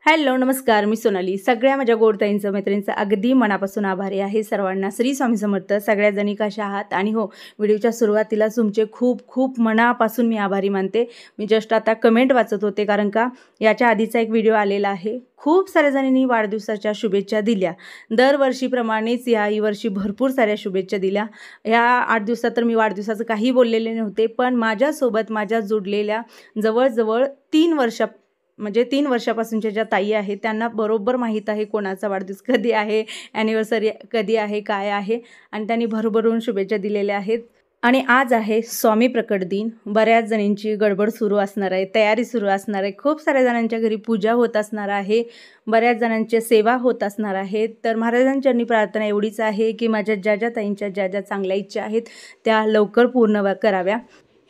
Hello नमस्कार, मी सोनाली. सगळ्या माझ्या गोडताईंचं मैत्रिणींचं अगदी मनापासून आभारी आहे. सर्वांना श्री स्वामी समर्थ. सगळ्या जणी कशा आहात? आणि हो, व्हिडिओच्या सुरुवातीला तुमचे खूप खूप मनापासून मी आभारी मानते. मी जस्ट आता कमेंट वाचत होते, कारण का याच्या आधीचा एक व्हिडिओ आलेला आहे. खूप साऱ्या जणींनी वाढदिवसाच्या शुभेच्छा दिल्या. दरवर्षीप्रमाणेच याही वर्षी भरपूर साऱ्या शुभेच्छा दिल्या. ह्या 8 दिवसात तर मी वाढदिवसाचं काही बोललेले नव्हते, पण माझ्यासोबत माझ्या जोडलेल्या जवळजवळ 3 वर्षापासूनच्या ज्या ताई आहेत त्यांना बरोबर माहीत आहे कोणाचा वाढदिवस कधी आहे, ॲनिव्हर्सरी कधी आहे, काय आहे, आणि त्यांनी भरभरून शुभेच्छा दिलेल्या आहेत. आणि आज आहे स्वामी प्रकट दिन. बऱ्याच जणींची गडबड सुरू असणार आहे, तयारी सुरू असणार आहे. खूप साऱ्या जणांच्या घरी पूजा होत असणार आहे, बऱ्याच जणांच्या सेवा होत असणार आहेत. तर महाराजांच्यांनी प्रार्थना एवढीच आहे की माझ्या ज्या ताईंच्या ज्या चांगल्या इच्छा आहेत त्या लवकर पूर्ण कराव्या.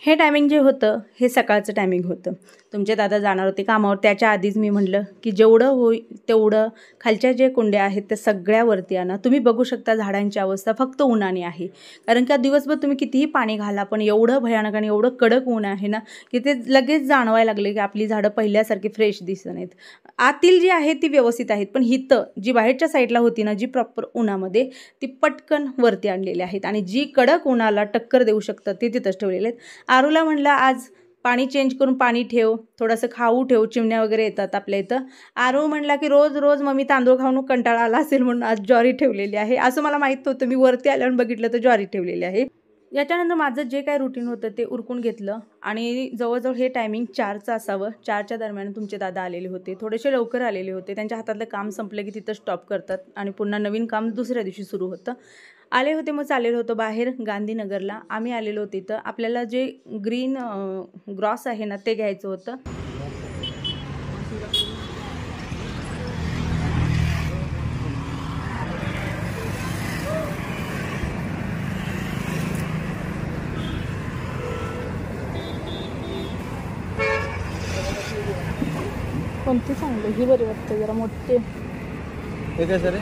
हे टायमिंग जे होतं हे सकाळचं टायमिंग होतं. तुमचे दादा जाणार होते कामावर. त्याच्या आधीच मी म्हटलं की जेवढं होईल तेवढं खालच्या जे कुंड्या आहेत त्या सगळ्यावरती आणा. तुम्ही बघू शकता झाडांची अवस्था फक्त उन्हाने आहे, कारण का दिवसभर तुम्ही कितीही पाणी घाला पण एवढं भयानक आणि एवढं कडक ऊन आहे ना की ते लगेच जाणवायला लागले की आपली झाडं पहिल्यासारखी फ्रेश दिसत नाहीत. आतील जी आहेत ती व्यवस्थित आहेत, पण हिथं जी बाहेरच्या साईडला होती ना, जी प्रॉपर उन्हामध्ये, ती पटकन वरती आणलेली आहेत. आणि जी कडक उन्हाला टक्कर देऊ शकतात ते तिथंच ठेवलेले आहेत. आरूला म्हणलं आज पाणी चेंज करून पाणी ठेव, थोडंसं खाऊ ठेव, चिमण्या वगैरे येतात आपल्या इथं. आरू म्हणला की रोज रोज मम्मी तांदूळ खाऊन कंटाळा आला असेल म्हणून आज ज्वारी ठेवलेली आहे. असं मला माहीत नव्हतं, मी वरती आल्यावर बघितलं तर ज्वारी ठेवलेली आहे. याच्यानंतर माझं जे काय रुटीन होतं ते उरकून घेतलं आणि जवळजवळ हे टायमिंग 4चं असावं. 4च्या दरम्यान तुमचे दादा आलेले होते, थोडेसे लवकर आलेले होते. त्यांच्या हातातलं काम संपलं की तिथं स्टॉप करतात आणि पुन्हा नवीन काम दुसऱ्या दिवशी सुरू होतं. आले होते, मग चाललेलो होतो बाहेर गांधीनगरला. आम्ही आलेलो होतो इथं. आपल्याला जे ग्रीन ग्रॉस आहे ना ते घ्यायचं होतं. कोणती चांगली? ही बरी वाटते, जरा मोठे. हे काय सर?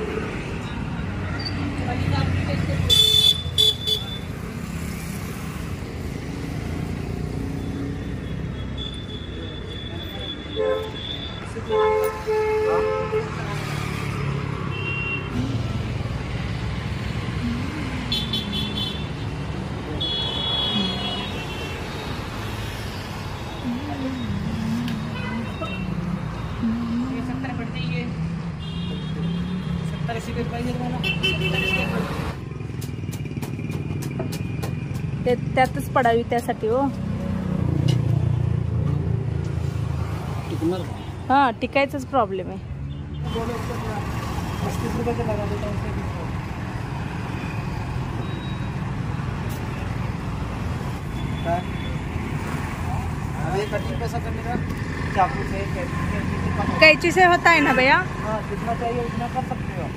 त्यातच पडावी त्यासाठी हो. हां, टिकायचाच प्रॉब्लेम आहे. कैंची से होता है ना भैया? हाँ, जितना चाहिए उतना कर सकते हो.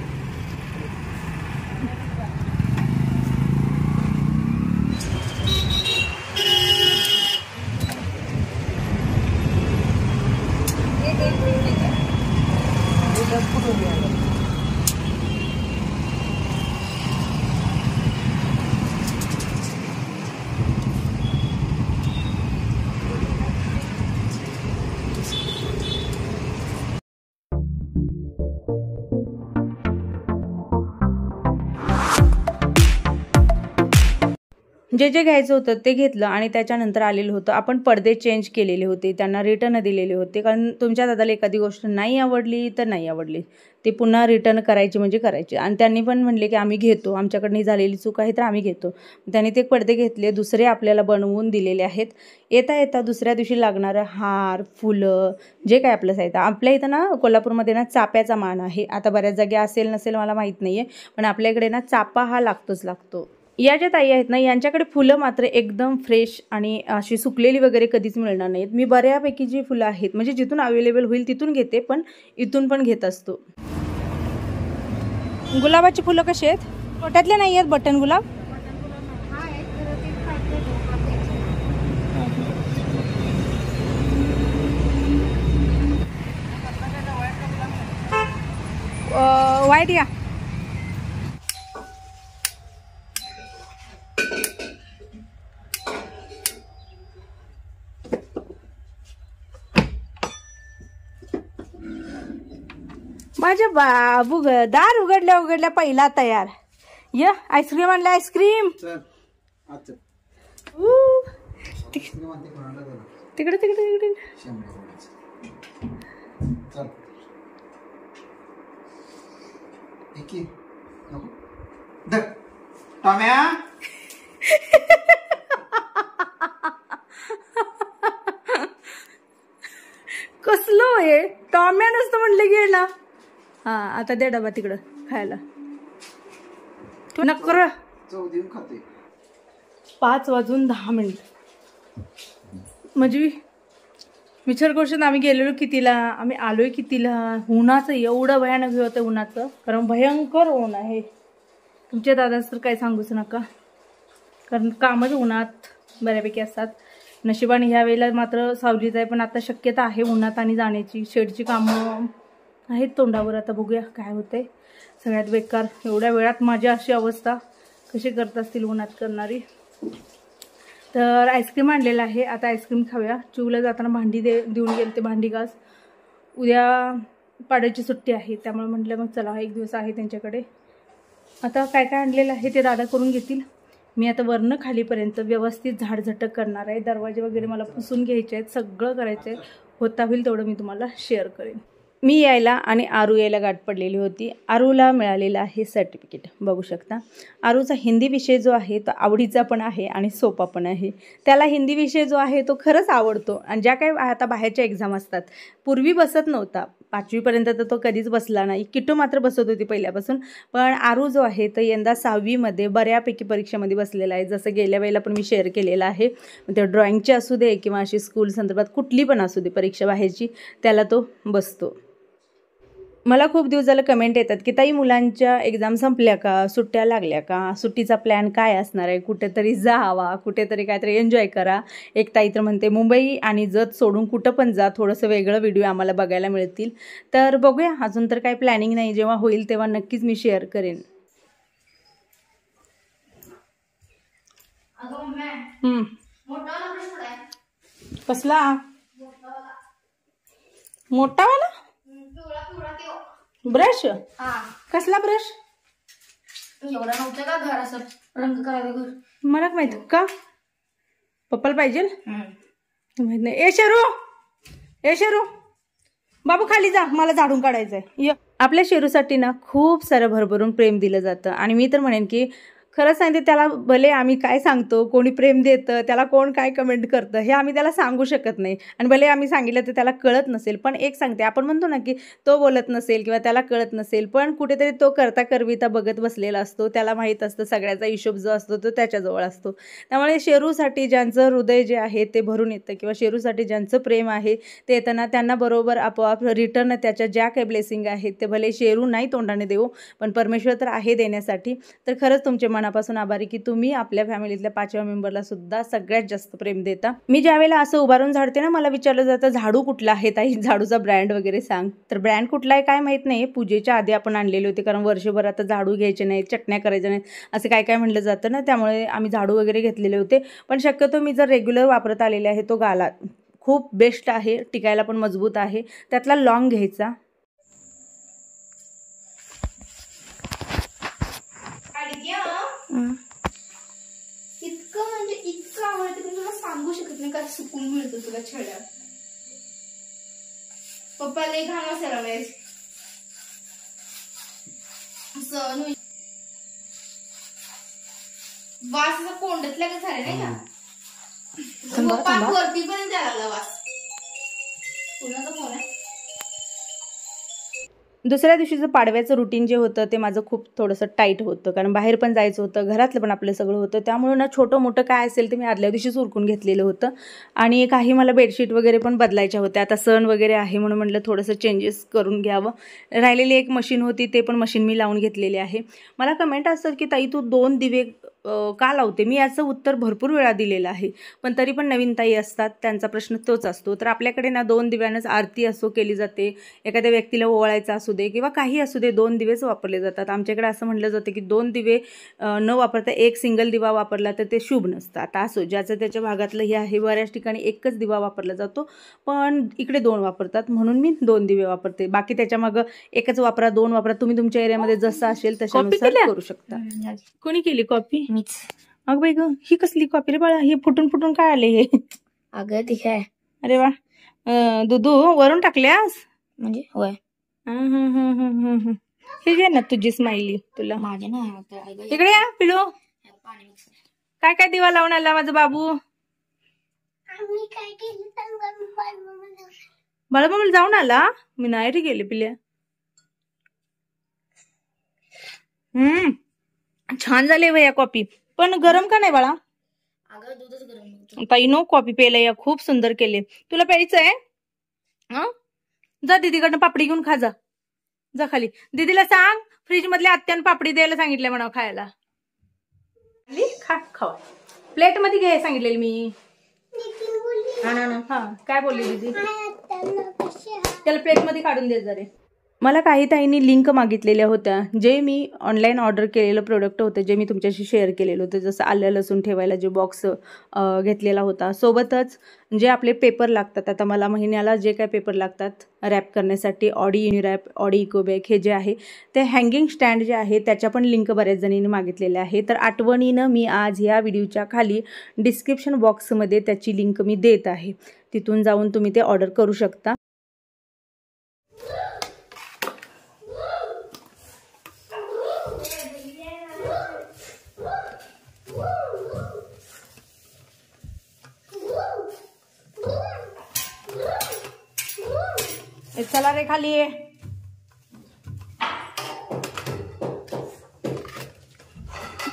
जे घ्यायचं होतं ते घेतलं आणि त्याच्यानंतर आलेलं होतं. आपण पडदे चेंज केलेले होते, त्यांना रिटर्न दिलेले होते, कारण तुमच्या दादाला एखादी गोष्ट नाही आवडली तर नाही आवडली, ते पुन्हा रिटर्न करायची म्हणजे करायची. आणि त्यांनी पण म्हणले की आम्ही घेतो, आमच्याकडनं झालेली चूक आहे तर आम्ही घेतो. त्यांनी ते पडदे घेतले, दुसरे आपल्याला बनवून दिलेले आहेत. येता दुसऱ्या दिवशी लागणारं हार, फुलं, जे काय आपलं साहित्य. आपल्या इथं ना कोल्हापूरमध्ये ना चाप्याचा मान आहे. आता बऱ्याच जागी असेल नसेल मला माहीत नाही आहे, पण आपल्या इकडे ना चापा हा लागतो. या ज्या ताई आहेत ना, यांच्याकडे फुलं मात्र एकदम फ्रेश आणि अशी सुकलेली वगैरे कधीच मिळणार नाहीत. मी बऱ्यापैकी जी फुलं आहेत म्हणजे जिथून अवेलेबल होईल तिथून घेते, पण इथून पण घेत असतो. गुलाबाची फुलं कशी आहेत? छोट्यातले नाही आहेत बटन गुलाब? व्हाईट या. माझ्या बाबू दार उघडल्या उघडल्या पहिला तयार. य आईस्क्रीम आणलं आईस्क्रीम. तिकडे तिकडे तिकडे कसलो हे टॉम्या नसतं म्हणलं गेला. हा आता दे डबा तिकडं खायला. नकर 5:10 म्हणजे विचार करू शकतो आम्ही गेलेलो कितीला, आम्ही आलोय कितीला. उन्हाचं एवढं भयानक होतं उन्हाचं, कारण भयंकर ऊन आहे. तुमच्या दादाच तर काय सांगूच नका, कारण कामच उन्हात बऱ्यापैकी असतात. नशिबाने ह्या वेळेला मात्र सावलीच आहे, पण आता शक्यता आहे उन्हात आणि जाण्याची. शेडची कामं आहेत तोंडावर, आता बघूया काय होतंय. सगळ्यात बेकार एवढ्या वेळात माझी अशी अवस्था कशी करत असतील उन्हात करणारी. तर आईस्क्रीम आणलेलं आहे, आता आईस्क्रीम खाऊया. चिवला जाताना भांडी देऊन गेले ते भांडी घास. उद्या पाड्याची सुट्टी आहे, त्यामुळे म्हटलं मग चला एक दिवस आहे त्यांच्याकडे. आता काय काय आणलेलं आहे ते दादा करून घेतील. मी आता वरनं खालीपर्यंत व्यवस्थित झाडझटक करणार आहे. दरवाजे वगैरे मला पुसून घ्यायचे आहेत, सगळं करायचं आहे. होता होईल तेवढं मी तुम्हाला शेअर करेन. मी यायला आणि आरू यायला गाठ पडलेली होती. आरूला मिळालेलं आहे सर्टिफिकेट, बघू शकता. आरूचा हिंदी विषय जो आहे तो आवडीचा पण आहे आणि सोपा पण आहे. त्याला हिंदी विषय जो आहे तो खरंच आवडतो. आणि ज्या काही आता बाहेरच्या एक्झाम असतात, पूर्वी बसत नव्हता, 5वीपर्यंत तर तो कधीच बसला नाही. किट्टू मात्र बसत होती पहिल्यापासून, पण आरू जो आहे तो यंदा 6वीमध्ये बऱ्यापैकी परीक्षेमध्ये बसलेला आहे. जसं गेल्या वेळेला पण मी शेअर केलेलं आहे. ते ड्रॉइंगची असू दे किंवा अशी स्कूल संदर्भात कुठली पण असू दे परीक्षा बाहेरची, त्याला तो बसतो. मला खूप दिवस झालं कमेंट येतात की ताई मुलांच्या एक्झाम संपल्या का, सुट्ट्या लागल्या का, सुट्टीचा प्लॅन काय असणार आहे, कुठेतरी जावा, कुठेतरी काहीतरी एन्जॉय करा. एक ताई तर म्हणते मुंबई आणि जत सोडून कुठं पण जा, थोडंसं वेगळं व्हिडिओ आम्हाला बघायला मिळतील. तर बघूया, अजून तर काही प्लॅनिंग नाही. जेव्हा होईल तेव्हा नक्कीच मी शेअर करेन. कसला मोठावाला ब्रश? कसला ब्रश? एवढा नव्हतं का घर असं रंग करायला घर? मला माहित का पप्पाला पाहिजे माहित नाही. ए शेरू बाबू खाली जा, मला झाडून काढायचंय. आपल्या शेरूसाठी ना खूप सारं भरभरून प्रेम दिलं जातं. आणि मी तर म्हणेन की खरंच सांगते, त्याला भले आम्ही काय सांगतो, कोणी प्रेम देतं, त्याला कोण काय कमेंट करतं, हे आम्ही त्याला सांगू शकत नाही. आणि भले आम्ही सांगितलं तर त्याला कळत नसेल. पण एक सांगते, आपण म्हणतो ना की तो बोलत नसेल किंवा त्याला कळत नसेल, पण कुठेतरी तो करता करविता बघत बसलेला असतो. त्याला माहीत असतं सगळ्याचा हिशोब जो असतो तो त्याच्याजवळ असतो. त्यामुळे शेरूसाठी ज्यांचं हृदय जे आहे ते भरून येतं किंवा शेरूसाठी ज्यांचं प्रेम आहे ते येताना त्यांना बरोबर आपोआप रिटर्न त्याच्या ज्या काही ब्लेसिंग आहेत ते भले शेरू नाही तोंडाने देऊ, पण परमेश्वर तर आहे देण्यासाठी. तर खरंच तुमचे मनापासून आभारी की तुम्ही आपल्या फॅमिलीतल्या 5व्या मेंबरला सुद्धा सगळ्यात जास्त प्रेम देता. मी ज्या वेळेला असं उभारून झाडते ना, मला विचारलं जातं झाडू कुठला आहे ताई, झाडूचा ब्रँड वगैरे सांग. तर ब्रँड कुठला आहे काय माहीत नाही. पूजेच्या आधी आपण आणलेले होते, कारण वर्षभर आता झाडू घ्यायचे नाहीत, चटण्या करायच्या नाहीत, असं काय म्हटलं जातं ना, त्यामुळे आम्ही झाडू वगैरे घेतलेले होते. पण शक्यतो मी जर रेग्युलर वापरत आलेले आहे तो गाला खूप बेस्ट आहे, टिकायला पण मजबूत आहे. त्यातला लॉंग घ्यायचा. इतकं म्हणजे इतकं आवडतं की तुला सांगू शकत नाही. का सुकून मिळतो तुला छड्या. पप्पा लय घाण असायला असं वास असा कोंडतल्या का झाला नाही का, पप्पा वरती पण द्यायला लागला वास. कुणाचा फोन आहे? दुसऱ्या दिवशीचं पाडव्याचं रुटीन जे होतं ते माझं खूप थोडंसं टाईट होतं, कारण बाहेर पण जायचं होतं, घरातलं पण आपलं सगळं होतं. त्यामुळे ना छोटं मोठं काय असेल ते मी आदल्या दिवशीच उरकून घेतलेलं होतं. आणि काही मला बेडशीट वगैरे पण बदलायच्या होत्या. आता सण वगैरे आहे म्हणून म्हटलं थोडंसं चेंजेस करून घ्यावं. राहिलेली एक मशीन होती, ते पण मशीन मी लावून घेतलेली आहे. मला कमेंट असतात की ताई तू 2 दिवे का लावते. मी याचं उत्तर भरपूर वेळा दिलेलं आहे, पण तरी पण नवीन ताई असतात, त्यांचा प्रश्न तोच असतो. तर आपल्याकडे ना 2 दिव्यानंच आरती असो केली जाते, एखाद्या व्यक्तीला ओवाळायचा असो असू दे किंवा काही असू दे 2 दिवेच वापरले जातात. आमच्याकडे असं म्हटलं जातं की 2 दिवे न वापरता एक सिंगल दिवा वापरला तर ते शुभ नसतं. आता असो, ज्याचं त्याच्या भागातलं हे आहे. बऱ्याच ठिकाणी एकच दिवा वापरला जातो, पण इकडे 2 वापरतात म्हणून मी 2 दिवे वापरते. बाकी त्याच्यामागं एकच वापरा, 2 वापरा, तुम्ही तुमच्या एरियामध्ये जसं असेल तशानुसार करू शकता. कोणी केली कॉपी? मीच. अगं बाई गं, ही कसली कॉपी रे बाळा? हे फुटून फुटून काय आले हे? अगं ठीक आहे. अरे वा, दुधू वरून टाकल्यास म्हणजे होय. हे घे ना तुझी स्माइली तुला. माझे नाही इकडे या पिलू. काय काय दिवा लावून आला माझा बाबू? बाळाबाबा जाऊन आला? मी नाही रे गेले पिल्या. छान झाले भैया कॉफी, पण गरम का नाही बाळा? अगं दूधच गरम. ताई नो कॉफी प्यायला या, खूप सुंदर केले. तुला प्यायचंय? जा दीदीकडनं पापडी घेऊन खा. जा खाली. दीदीला सांग फ्रीज मधल्या आत्यानं पापडी द्यायला सांगितलंय म्हणा खायला. खा खावा. प्लेट मध्ये घे सांगितलेली मी. हा काय बोलली दीदी? त्याला प्लेट मध्ये काढून दे जरे. मला काही ताईंनी लिंक मागितलेल्या होत्या, जे मी ऑनलाईन ऑर्डर केलेलं प्रोडक्ट होतं, जे मी तुमच्याशी शेअर केलेलं होतं. जसं आलं लसूण ठेवायला जे बॉक्स घेतलेला होता, सोबतच जे आपले पेपर लागतात. आता मला महिन्याला जे काय पेपर लागतात रॅप करण्यासाठी, ऑडी युनिरॅप, ऑडी इकोबॅग हे जे आहे ते हँगिंग स्टँड जे आहे त्याच्या पण लिंक बऱ्याच जणींनी मागितलेल्या आहे. तर आठवणीनं मी आज ह्या व्हिडिओच्या खाली डिस्क्रिप्शन बॉक्समध्ये त्याची लिंक मी देत आहे. तिथून जाऊन तुम्ही ते ऑर्डर करू शकता. चला रे खाली ये.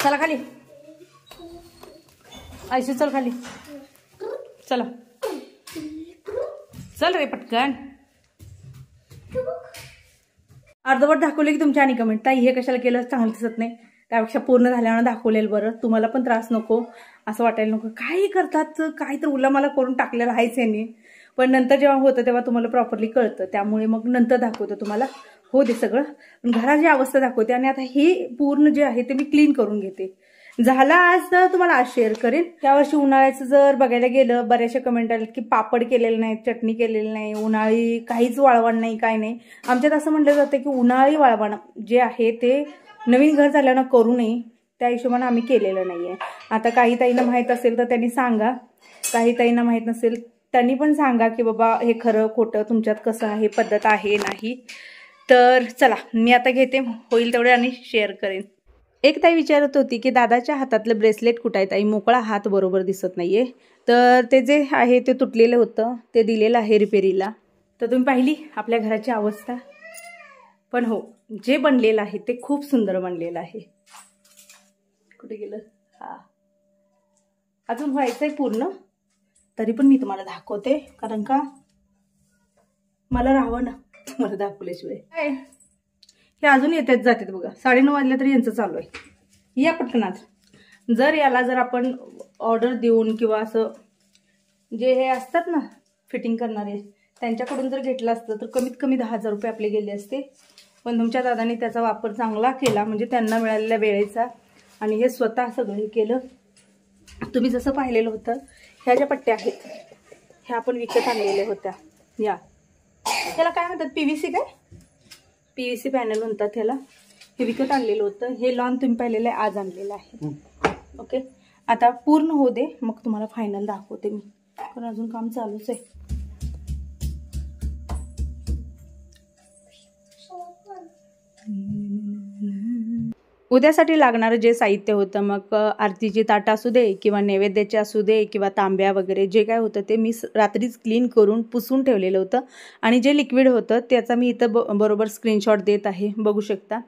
चला खाली. ऐशी चल खाली. चला चल रे पटकन. अर्धवट दाखवले की तुमच्या आणि कमेंट, ताई हे कशाला केलं, चांगलं दिसत नाही. त्यापेक्षा पूर्ण झाल्यानं दाखवलेलं बरं. तुम्हाला पण त्रास नको, असं वाटायला नको. काही करतात, काही तर उलामाला करून टाकलेलं आहेच यांनी. पण नंतर जेव्हा होतं तेव्हा तुम्हाला प्रॉपरली कळतं. त्यामुळे मग नंतर दाखवतो तुम्हाला. हो दे सगळं. घराची अवस्था दाखवते. आणि आता हे पूर्ण जे आहे ते मी क्लीन करून घेते. झाला आज तर तुम्हाला आज शेअर करेन. त्यावर्षी उन्हाळ्याचं जर बघायला गेलं, बऱ्याचशा कमेंट आल्या की पापड केलेलं नाही, चटणी केलेली नाही, उन्हाळी काहीच वाळवण नाही, काय नाही. आमच्यात असं म्हटलं जातं की उन्हाळी वाळवण जे आहे ते नवीन घर झाल्यानं करू नये, त्या हिशोबाने आम्ही केलेलं नाहीये. आता काही ताईंना माहीत असेल तर त्यांनी सांगा, काही ताईंना माहीत नसेल त्यांनी पण सांगा की बाबा हे खरं खोटं तुमच्यात कसं आहे, पद्धत आहे नाही. तर चला मी आता घेते, होईल तेवढे आणि शेअर करेन. एक ताई विचारत होती की दादाच्या हातातलं ब्रेसलेट कुठं आहे ताई, मोकळा हात बरोबर दिसत नाहीये. तर ते जे आहे ते तुटलेलं होतं, ते दिलेलं आहे रिपेरीला. तर तुम्ही पाहिली आपल्या घराची अवस्था. पण हो, जे बनलेलं आहे ते खूप सुंदर बनलेलं आहे. कुठे गेलं? हा अजून व्हायचंय पूर्ण, तरी पण मी तुम्हाला दाखवते, कारण का मला राहावं ना मला दाखवल्याशिवाय. हे अजून येतात जातात बघा. 9:30 वाजल्या तरी यांचं चालू आहे. या पटकनात. जर आपण ऑर्डर देऊन किंवा असं जे हे असतात ना फिटिंग करणारे, त्यांच्याकडून जर घेतलं असतं तर कमीत कमी 10,000 रुपये आपले गेले असते. पण तुमच्या दादाने त्याचा वापर चांगला केला, म्हणजे त्यांना मिळालेल्या वेळेचा. आणि हे स्वतः सगळं हे केलं. तुम्ही जसं पाहिलेलं होतं, ह्या ज्या पट्ट्या आहेत ह्या आपण विकत आणलेल्या होत्या. या त्याला काय म्हणतात, PVC काय, PVC पॅनल म्हणतात ह्याला. हे विकत आणलेलं होतं. हे लॉन तुम्ही पाहिलेलं आहे, आज आणलेलं आहे. ओके, आता पूर्ण होऊ दे, मग तुम्हाला फायनल दाखवते मी, कारण अजून काम चालूच आहे. उद्यासाठी लागणारं जे साहित्य होतं, मग आरतीची ताटं असू दे किंवा नैवेद्याचे असू दे किंवा तांब्या वगैरे जे काय होतं ते मी रात्रीच क्लीन करून पुसून ठेवलेलं होतं. आणि जे लिक्विड होतं त्याचा मी इथं बरोबर स्क्रीनशॉट देत आहे, बघू शकता.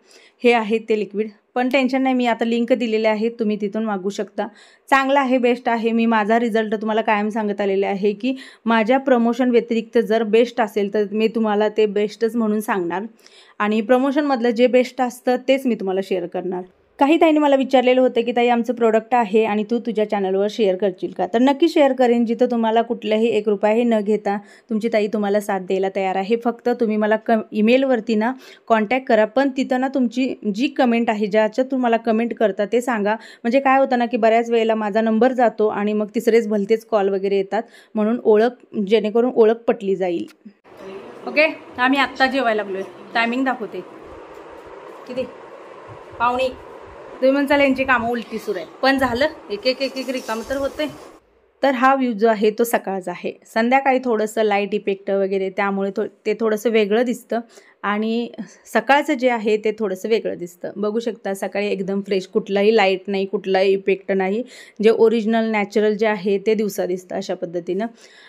हे आहे ते लिक्विड. पण टेन्शन नाही, मी आता लिंक दिलेले आहे, तुम्ही तिथून मागू शकता. चांगलं आहे, बेस्ट आहे. मी माझा रिझल्ट तुम्हाला कायम सांगत आलेले आहे की माझ्या प्रमोशन व्यतिरिक्त जर बेस्ट असेल तर मी तुम्हाला ते बेस्टच म्हणून सांगणार. आणि प्रमोशनमधलं जे बेस्ट असतं तेच मी तुम्हाला शेअर करणार. काही ताईंनी मला विचारलेलं होतं की ताई आमचं प्रोडक्ट आहे आणि तू तुझ्या चॅनलवर शेअर करशील का? तर नक्की शेअर करेन, जिथं तुम्हाला कुठलाही 1 रुपयाही न घेता तुमची ताई तुम्हाला साथ द्यायला तयार आहे. फक्त तुम्ही मला ईमेलवरती ना कॉन्टॅक्ट करा, पण तिथं ना तुमची जी कमेंट आहे, ज्याच्यात तुम्हाला कमेंट करता ते सांगा. म्हणजे काय होतं ना की बऱ्याच वेळेला माझा नंबर जातो आणि मग तिसरेच भलतेच कॉल वगैरे येतात, म्हणून जेणेकरून ओळख पटली जाईल. ओके, आम्ही आत्ता जेवायला लागलोय. टायमिंग दाखवते किती, 1:45. तुम्ही म्हणसाल यांची कामं उलटी सुरू आहे, पण झालं एक एक रिकामं तर होते. तर हा व्ह्यू जो आहे तो सकाळचा आहे. संध्याकाळी थोडंसं लाईट इफेक्ट वगैरे त्यामुळे ते थोडंसं वेगळं दिसतं आणि सकाळचं जे आहे ते थोडंसं वेगळं दिसतं. बघू शकता सकाळी एकदम फ्रेश, कुठलाही लाईट नाही, कुठलाही इफेक्ट नाही. जे ओरिजिनल नॅचरल जे आहे ते दिवसा दिसतं अशा पद्धतीनं.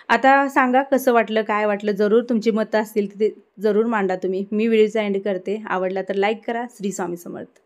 आता सांगा कसं वाटलं, काय वाटलं, जरूर तुमची मतं असतील ते जरूर मांडा तुम्ही. मी व्हिडिओचा एंड करते. आवडला तर लाईक करा. श्री स्वामी समर्थ.